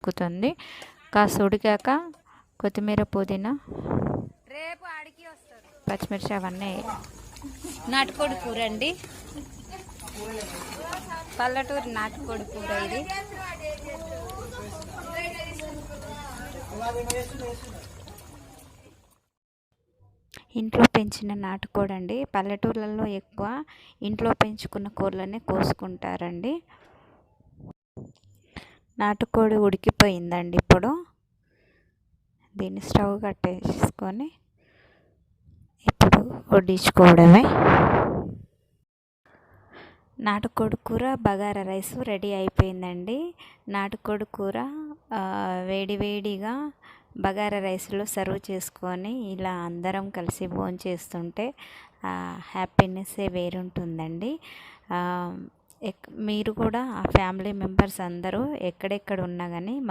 ఉడుకుతుంది. కాస్త ఉడికాక కొత్తిమీర, పుదీనా, పచ్చిమిర్చి అవన్నీ. నాటుకోడి కూర అండి, పల్లెటూరు నాటుకోడి కూర ఇది. ఇంట్లో పెంచిన నాటుకోడి అండి. పల్లెటూర్లలో ఎక్కువ ఇంట్లో పెంచుకున్న కూరలనే కోసుకుంటారండి. నాటుకోడి ఉడికిపోయిందండి. ఇప్పుడు దీన్ని స్టవ్ కట్టేసుకొని ఇప్పుడు వడ్డించుకోవడమే. నాటుకోడి కూర బగారా రైస్ రెడీ అయిపోయిందండి. నాటుకోడి కూర వేడి వేడిగా బగారా రైస్లో సర్వ్ చేసుకొని ఇలా అందరం కలిసి భోంచేస్తుంటే హ్యాపీనెస్సే వేరుంటుందండి. మీరు కూడా ఆ ఫ్యామిలీ మెంబర్స్ అందరూ ఎక్కడెక్కడ ఉన్నా కానీ